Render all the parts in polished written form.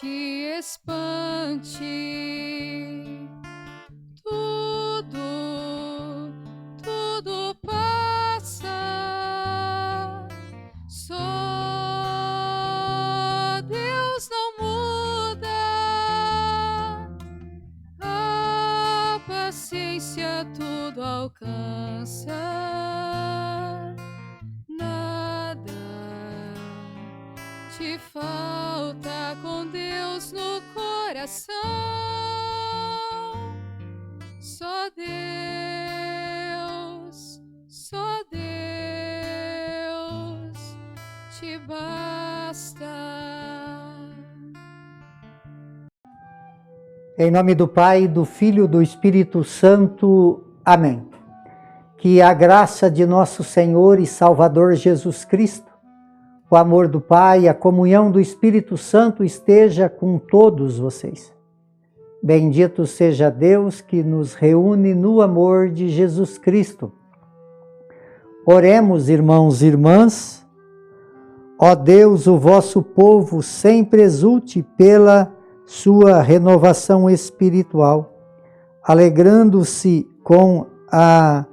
te espante. Tudo passa, só Deus não muda. A paciência tudo alcança, nada te falta com Deus no coração. Só Deus te basta. Em nome do Pai, do Filho e do Espírito Santo. Amém. Que a graça de nosso Senhor e Salvador Jesus Cristo, o amor do Pai e a comunhão do Espírito Santo esteja com todos vocês. Bendito seja Deus que nos reúne no amor de Jesus Cristo. Oremos, irmãos e irmãs. Ó Deus, o vosso povo sempre exulte pela sua renovação espiritual, alegrando-se com a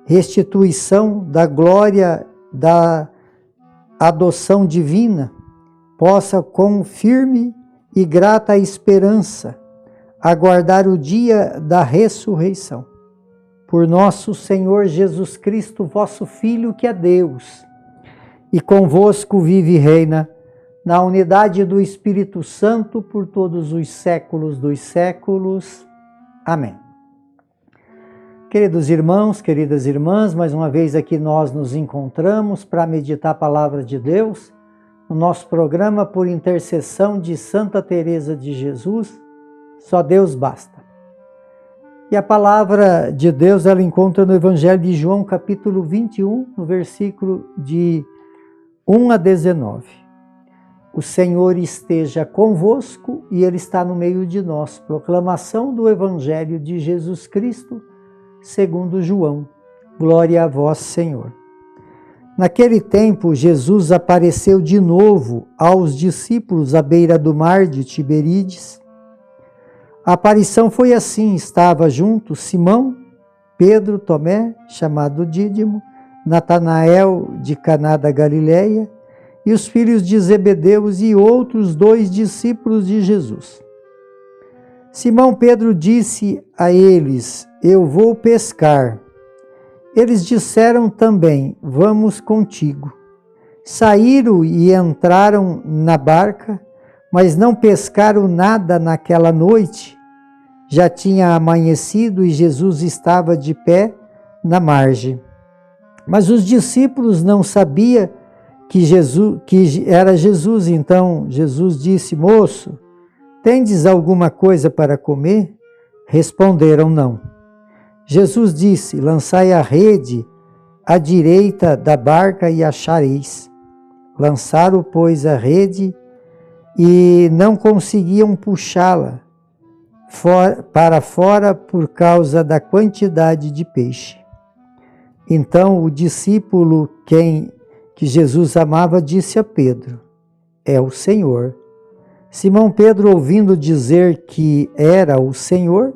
restituição da glória da adoção divina, possa com firme e grata esperança aguardar o dia da ressurreição. Por nosso Senhor Jesus Cristo, vosso Filho, que é Deus, e convosco vive e reina, na unidade do Espírito Santo, por todos os séculos dos séculos. Amém. Queridos irmãos, queridas irmãs, mais uma vez aqui nós nos encontramos para meditar a palavra de Deus, no nosso programa por intercessão de Santa Teresa de Jesus, Só Deus Basta. E a palavra de Deus ela encontra no Evangelho de João, capítulo 21, no versículo de 1 a 19. O Senhor esteja convosco e Ele está no meio de nós. Proclamação do Evangelho de Jesus Cristo, segundo João. Glória a vós, Senhor. Naquele tempo, Jesus apareceu de novo aos discípulos à beira do mar de Tiberíades. A aparição foi assim: estava junto Simão, Pedro, Tomé, chamado Dídimo, Natanael de Caná da Galileia, e os filhos de Zebedeus e outros 2 discípulos de Jesus. Simão Pedro disse a eles: eu vou pescar. Eles disseram também: vamos contigo. Saíram e entraram na barca, mas não pescaram nada naquela noite. Já tinha amanhecido e Jesus estava de pé na margem. Mas os discípulos não sabiam que era Jesus. Então Jesus disse: moço, tendes alguma coisa para comer? Responderam: não. Jesus disse: lançai a rede à direita da barca e achareis. Lançaram, pois, a rede e não conseguiam puxá-la para fora por causa da quantidade de peixe. Então o discípulo que Jesus amava disse a Pedro: é o Senhor. Simão Pedro, ouvindo dizer que era o Senhor,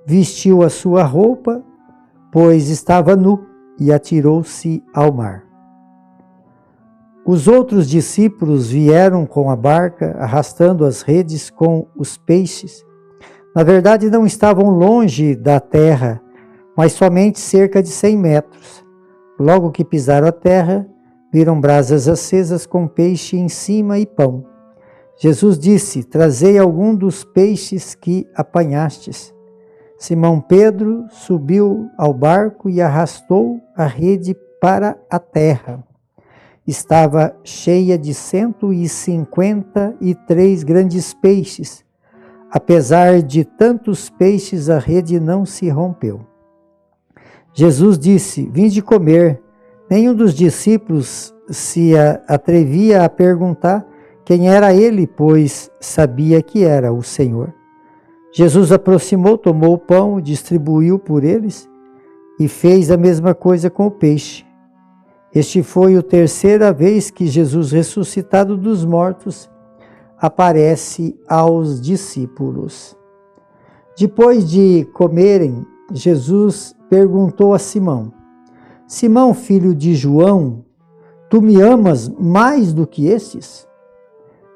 vestiu a sua roupa, pois estava nu, e atirou-se ao mar. Os outros discípulos vieram com a barca, arrastando as redes com os peixes. Na verdade, não estavam longe da terra, mas somente cerca de 100 metros. Logo que pisaram a terra, viram brasas acesas com peixe em cima e pão. Jesus disse: trazei algum dos peixes que apanhastes. Simão Pedro subiu ao barco e arrastou a rede para a terra. Estava cheia de 153 grandes peixes. Apesar de tantos peixes, a rede não se rompeu. Jesus disse: vinde comer. Nenhum dos discípulos se atrevia a perguntar quem era ele, pois sabia que era o Senhor. Jesus aproximou, tomou o pão, distribuiu por eles e fez a mesma coisa com o peixe. Este foi a terceira vez que Jesus, ressuscitado dos mortos, aparece aos discípulos. Depois de comerem, Jesus perguntou a Simão: Simão, filho de João, tu me amas mais do que estes?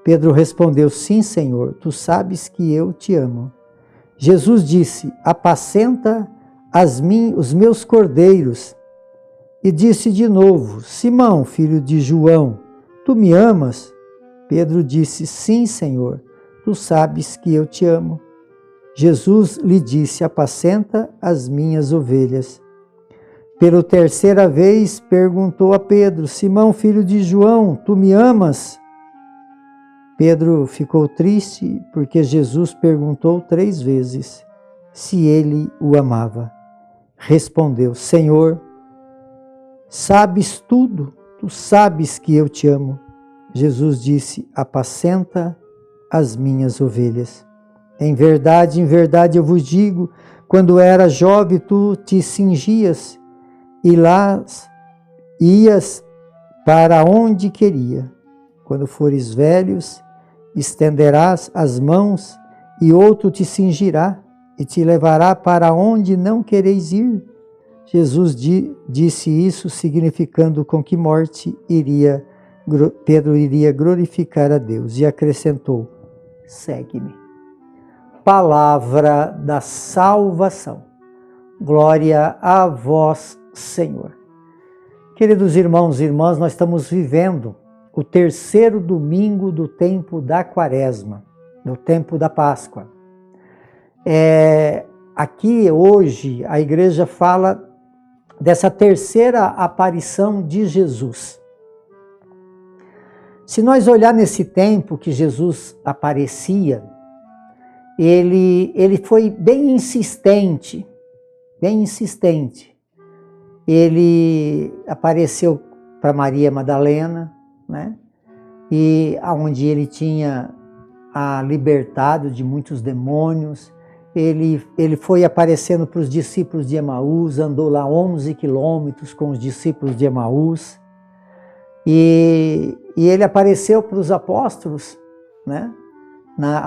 Pedro respondeu: Sim, Senhor, tu sabes que eu te amo. Jesus disse: Apacenta os meus cordeiros. E disse de novo: Simão, filho de João, tu me amas? Pedro disse: Sim, Senhor, tu sabes que eu te amo. Jesus lhe disse: Apacenta as minhas ovelhas. Pela terceira vez perguntou a Pedro: Simão, filho de João, tu me amas? Pedro ficou triste porque Jesus perguntou 3 vezes se ele o amava. Respondeu: Senhor, sabes tudo, tu sabes que eu te amo. Jesus disse: Apacenta as minhas ovelhas. Em verdade eu vos digo, quando era jovem tu te cingias e lá ias para onde queria. Quando fores velhos, estenderás as mãos e outro te cingirá e te levará para onde não quereis ir. Jesus disse isso significando com que morte Pedro iria glorificar a Deus, e acrescentou: segue-me. Palavra da salvação. Glória a vós, Senhor. Queridos irmãos e irmãs, nós estamos vivendo o 3º domingo do tempo da Quaresma, no tempo da Páscoa. Aqui hoje a igreja fala dessa 3ª aparição de Jesus. Se nós olhar nesse tempo que Jesus aparecia, ele foi bem insistente. Ele apareceu para Maria Madalena, né? E onde ele tinha libertado de muitos demônios. Ele foi aparecendo para os discípulos de Emaús, andou lá 11 quilômetros com os discípulos de Emaús. E ele apareceu para os apóstolos, né?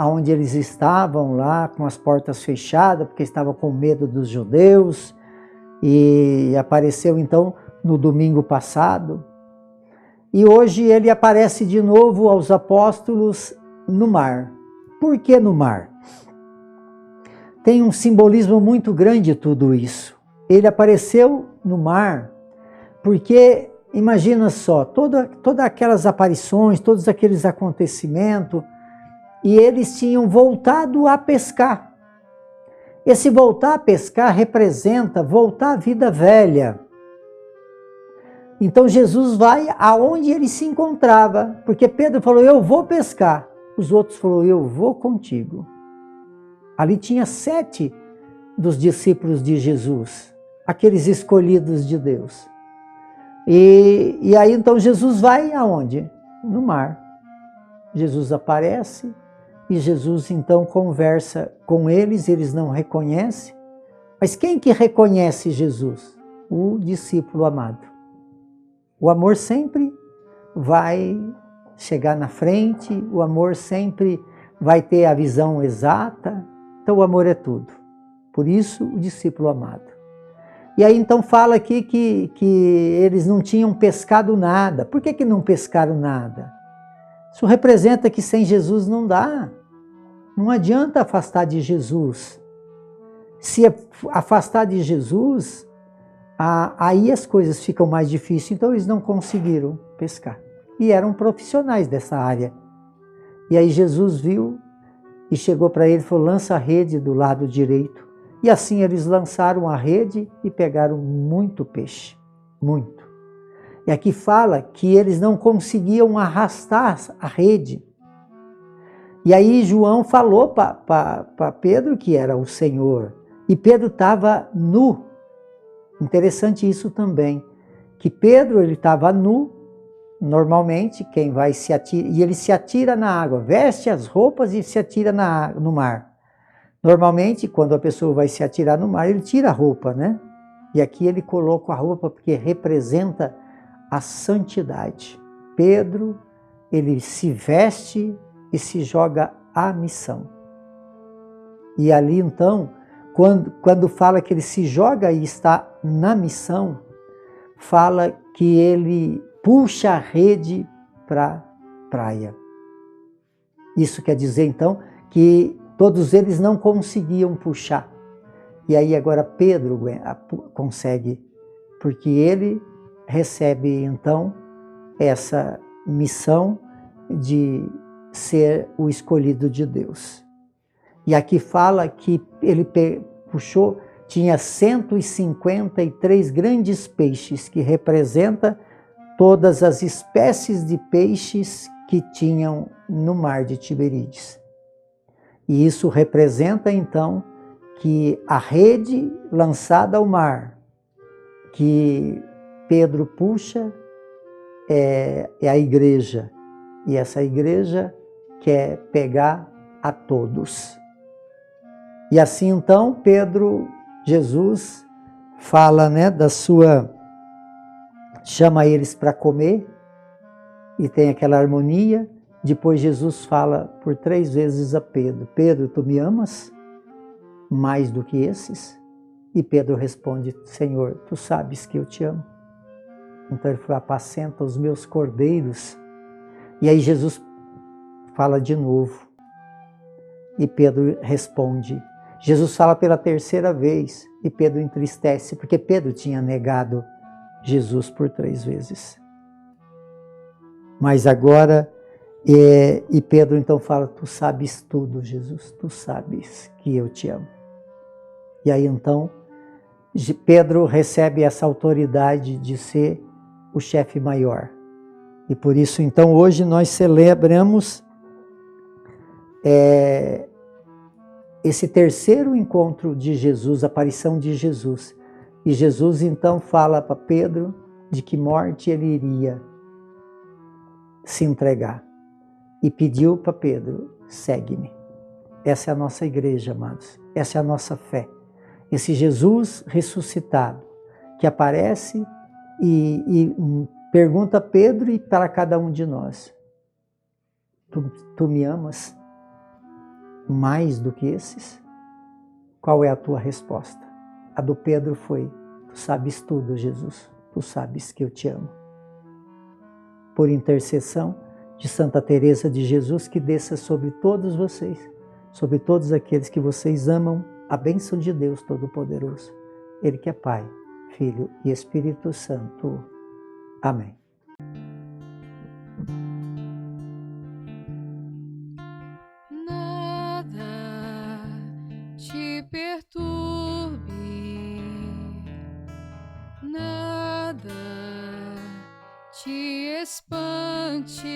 Onde eles estavam lá com as portas fechadas, porque estavam com medo dos judeus. E apareceu então no domingo passado. E hoje ele aparece de novo aos apóstolos no mar. Por que no mar? Tem um simbolismo muito grande tudo isso. Ele apareceu no mar porque, imagina só, todas aquelas aparições, todos aqueles acontecimentos, e eles tinham voltado a pescar. Esse voltar a pescar representa voltar à vida velha. Então Jesus vai aonde ele se encontrava, porque Pedro falou: eu vou pescar. Os outros falaram: eu vou contigo. Ali tinha 7 dos discípulos de Jesus, aqueles escolhidos de Deus. E aí então Jesus vai aonde? No mar. Jesus aparece e Jesus então conversa com eles não reconhecem. Mas quem que reconhece Jesus? O discípulo amado. O amor sempre vai chegar na frente, o amor sempre vai ter a visão exata. Então o amor é tudo. Por isso o discípulo amado. E aí então fala aqui que eles não tinham pescado nada. Por que não pescaram nada? Isso representa que sem Jesus não dá. Não adianta afastar de Jesus. Se afastar de Jesus, aí as coisas ficam mais difíceis. Então eles não conseguiram pescar. E eram profissionais dessa área. E aí Jesus viu e chegou para ele e falou: lança a rede do lado direito. E assim eles lançaram a rede e pegaram muito peixe. Muito. E aqui fala que eles não conseguiam arrastar a rede. E aí João falou para Pedro que era o Senhor. E Pedro estava nu. Interessante isso também. Que Pedro estava nu. Normalmente quem vai se atira. E ele se atira na água. Veste as roupas e se atira no mar. Normalmente quando a pessoa vai se atirar no mar, ele tira a roupa, né? E aqui ele coloca a roupa porque representa a santidade. Pedro, ele se veste e se joga à missão. E ali então, quando fala que ele se joga e está na missão, fala que ele puxa a rede para a praia. Isso quer dizer então que todos eles não conseguiam puxar. E aí agora Pedro consegue, porque ele recebe então essa missão de ser o escolhido de Deus. E aqui fala que ele puxou, tinha 153 grandes peixes, que representa todas as espécies de peixes que tinham no mar de Tiberíades. E isso representa então que a rede lançada ao mar, que Pedro puxa, é a igreja. E essa igreja quer pegar a todos. E assim então Jesus fala, chama eles para comer, e tem aquela harmonia. Depois Jesus fala por 3 vezes a Pedro: Pedro, tu me amas mais do que esses? E Pedro responde: Senhor, tu sabes que eu te amo. Então ele falou: apacenta os meus cordeiros. E aí Jesus fala de novo. E Pedro responde. Jesus fala pela 3ª vez e Pedro entristece, porque Pedro tinha negado Jesus por 3 vezes. Mas agora, e Pedro então fala: tu sabes tudo, Jesus, tu sabes que eu te amo. E aí então, Pedro recebe essa autoridade de ser o chefe maior. E por isso então hoje nós celebramos esse 3º encontro de Jesus, a aparição de Jesus. E Jesus então fala para Pedro de que morte ele iria se entregar. E pediu para Pedro: segue-me. Essa é a nossa igreja, amados. Essa é a nossa fé. Esse Jesus ressuscitado que aparece e pergunta a Pedro e para cada um de nós: tu me amas mais do que esses? Qual é a tua resposta? A do Pedro foi: tu sabes tudo, Jesus, tu sabes que eu te amo. Por intercessão de Santa Teresa de Jesus, que desça sobre todos vocês, sobre todos aqueles que vocês amam, a bênção de Deus Todo-Poderoso, Ele que é Pai, Filho e Espírito Santo. Amém. Te perturbe, nada te espante,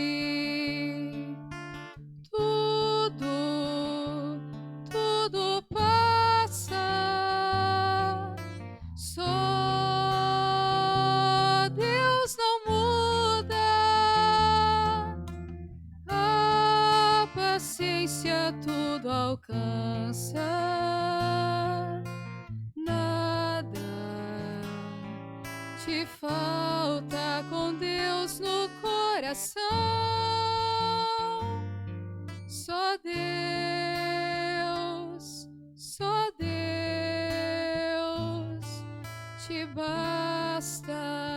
tudo passa, só Deus não muda, a paciência tudo alcança. Te falta com Deus no coração, só Deus te basta.